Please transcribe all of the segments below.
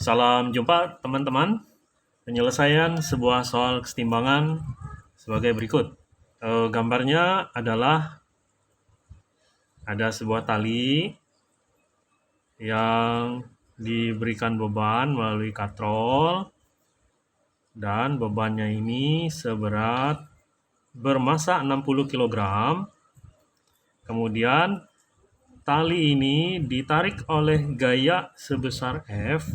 Salam jumpa teman-teman. Penyelesaian sebuah soal kesetimbangan sebagai berikut. Gambarnya adalah ada sebuah tali yang diberikan beban melalui katrol dan bebannya ini bermassa 60 kg. Kemudian tali ini ditarik oleh gaya sebesar F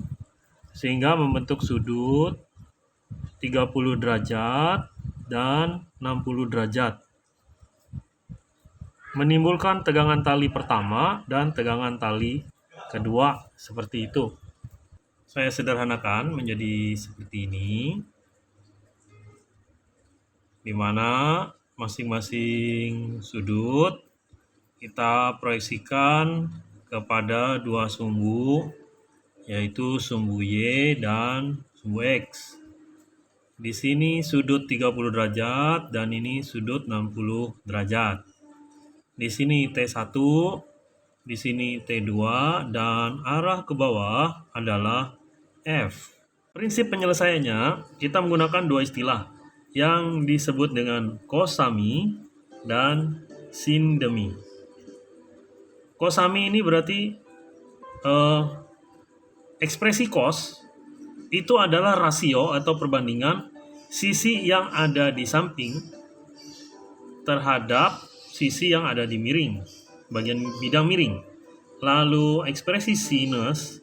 sehingga membentuk sudut 30 derajat dan 60 derajat. Menimbulkan tegangan tali pertama dan tegangan tali kedua seperti itu. Saya sederhanakan menjadi seperti ini, di mana masing-masing sudut kita proyeksikan kepada dua sumbu, yaitu sumbu Y dan sumbu X. Di sini sudut 30 derajat dan ini sudut 60 derajat. Di sini T1, di sini T2 dan arah ke bawah adalah F. Prinsip penyelesaiannya kita menggunakan dua istilah yang disebut dengan cosami dan sindemi. Cosami ini berarti ekspresi cos itu adalah rasio atau perbandingan sisi yang ada di samping terhadap sisi yang ada di miring, bagian bidang miring. Lalu ekspresi sinus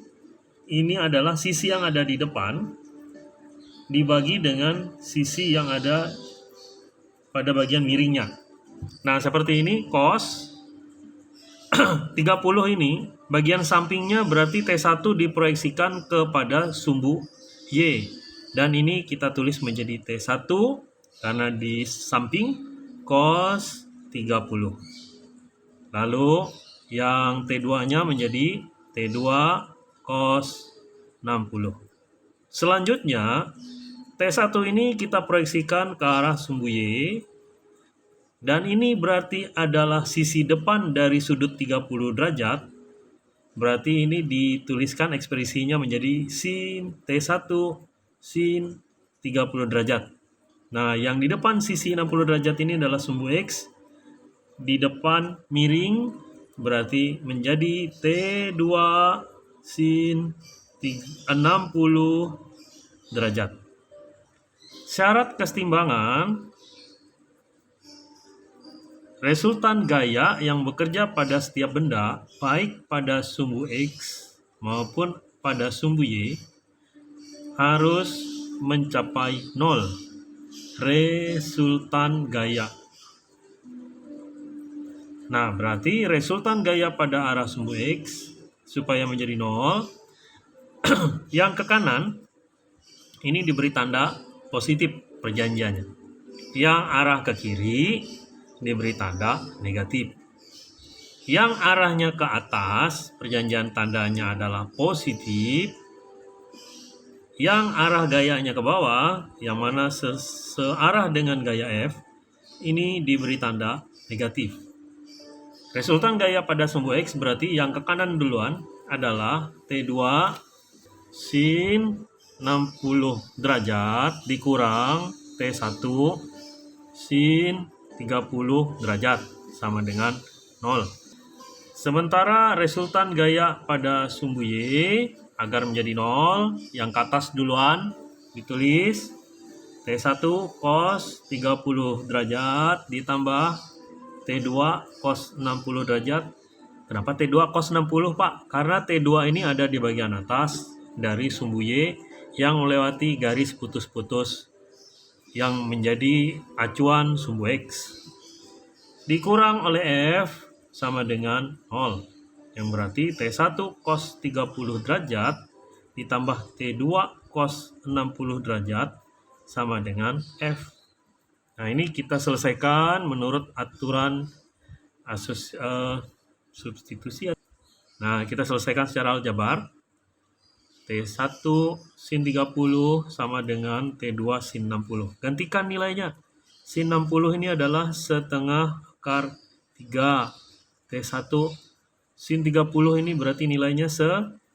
ini adalah sisi yang ada di depan dibagi dengan sisi yang ada pada bagian miringnya. Nah, seperti ini cos 30 ini bagian sampingnya berarti T1 diproyeksikan kepada sumbu Y. Dan ini kita tulis menjadi T1 karena di samping cos 30. Lalu yang T2-nya menjadi T2 cos 60. Selanjutnya T1 ini kita proyeksikan ke arah sumbu Y. Dan ini berarti adalah sisi depan dari sudut 30 derajat. Berarti ini dituliskan ekspresinya menjadi sin T1 sin 30 derajat. Nah, yang di depan sisi 60 derajat ini adalah sumbu X. Di depan miring berarti menjadi T2 sin 60 derajat. Syarat kesetimbangan, resultan gaya yang bekerja pada setiap benda, baik pada sumbu X maupun pada sumbu Y, harus mencapai 0. Resultan gaya. Nah, berarti resultan gaya pada arah sumbu X supaya menjadi 0, yang ke kanan ini diberi tanda positif perjanjiannya. Yang arah ke kiri diberi tanda negatif. Yang arahnya ke atas, perjanjian tandanya adalah positif. Yang arah gayanya ke bawah, yang mana searah dengan gaya F, ini diberi tanda negatif. Resultan gaya pada sumbu X berarti yang ke kanan duluan adalah T2 sin 60 derajat dikurang T1 sin 30 derajat sama dengan 0. Sementara resultan gaya pada sumbu Y agar menjadi 0, yang ke atas duluan ditulis T1 cos 30 derajat ditambah T2 cos 60 derajat. Kenapa T2 cos 60, Pak? Karena T2 ini ada di bagian atas dari sumbu Y yang melewati garis putus-putus yang menjadi acuan sumbu X. Dikurang oleh F sama dengan 0. Yang berarti T1 cos 30 derajat ditambah T2 cos 60 derajat sama dengan F. Nah, ini kita selesaikan menurut aturan substitusi. Nah, kita selesaikan secara aljabar. T1 sin 30 sama dengan T2 sin 60. Gantikan nilainya. Sin 60 ini adalah setengah akar 3. T1 sin 30 ini berarti nilainya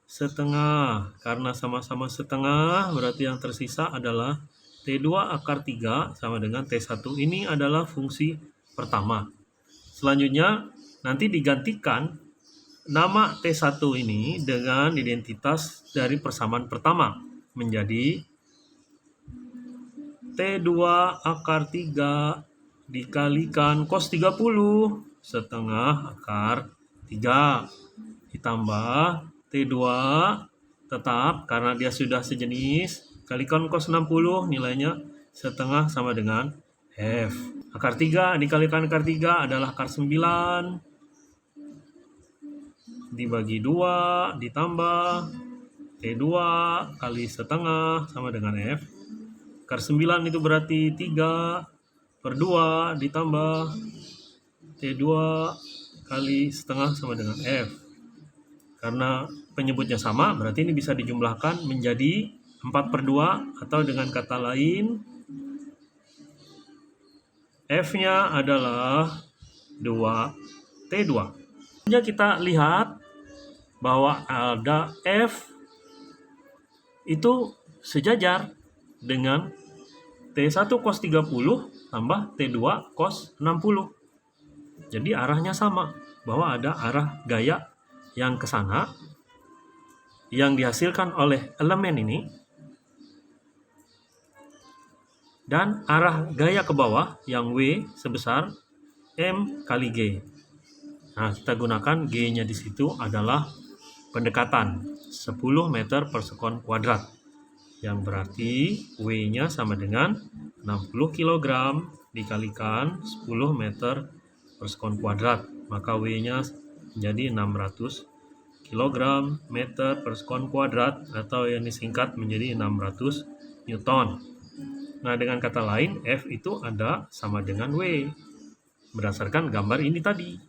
setengah. Karena sama-sama setengah, berarti yang tersisa adalah T2 akar 3 sama dengan T1. Ini adalah fungsi pertama. Selanjutnya, nanti digantikan nama T1 ini dengan identitas dari persamaan pertama menjadi T2 akar 3 dikalikan cos 30 setengah akar 3 ditambah T2 tetap karena dia sudah sejenis kalikan cos 60 nilainya setengah sama dengan F. Akar 3 dikalikan akar 3 adalah akar 9 dibagi 2 ditambah T2 kali setengah sama dengan F. Akar 9 itu berarti 3 per 2 ditambah T2 kali setengah sama dengan F. Karena penyebutnya sama, berarti ini bisa dijumlahkan menjadi 4 per 2 atau dengan kata lain F-nya adalah 2T2. Kita lihat bahwa ada F itu sejajar dengan T1 cos 30 tambah T2 cos 60. Jadi arahnya sama, bahwa ada arah gaya yang ke sana yang dihasilkan oleh elemen ini dan arah gaya ke bawah yang W sebesar M kali G. Nah, kita gunakan G-nya di situ adalah pendekatan 10 meter per sekon kuadrat yang berarti W-nya sama dengan 60 kg dikalikan 10 meter per sekon kuadrat, maka W-nya menjadi 600 kg meter per sekon kuadrat atau yang disingkat menjadi 600 Newton. Nah, dengan kata lain F itu ada sama dengan W berdasarkan gambar ini tadi.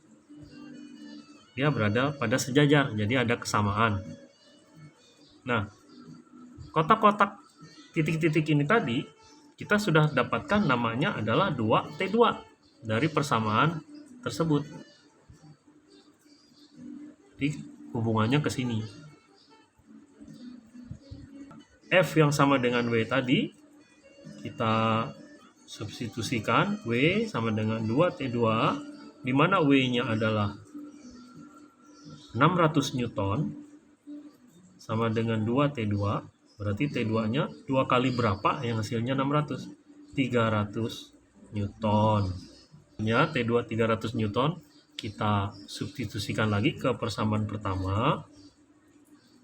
Dia berada pada sejajar, jadi ada kesamaan. Nah, kotak-kotak titik-titik ini tadi kita sudah dapatkan namanya adalah 2T2 dari persamaan tersebut. Jadi hubungannya ke sini. F yang sama dengan W tadi kita substitusikan, W sama dengan 2T2 di mana W-nya adalah 600 Newton sama dengan 2T2, berarti T2-nya 2 kali berapa yang hasilnya 600? 300 Newton. Ya, T2 300 Newton kita substitusikan lagi ke persamaan pertama.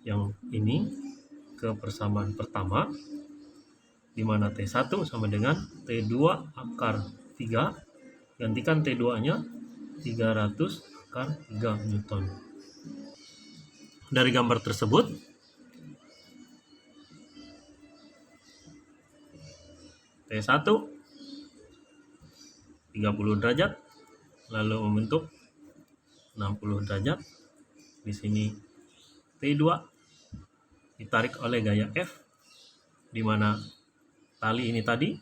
Yang ini ke persamaan pertama di mana T1 sama dengan T2 akar 3, gantikan T2-nya 300 akar 3 Newton. Dari gambar tersebut T1 30 derajat lalu membentuk 60 derajat. Di sini T2 ditarik oleh gaya F di mana tali ini tadi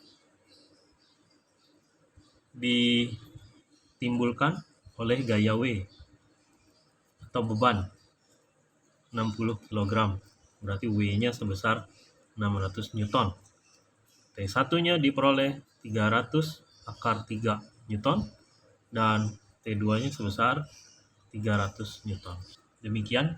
ditimbulkan oleh gaya W atau beban 60 kg. Berarti W-nya sebesar 600 Newton. T1-nya diperoleh 300 akar 3 Newton dan T2-nya sebesar 300 Newton. Demikian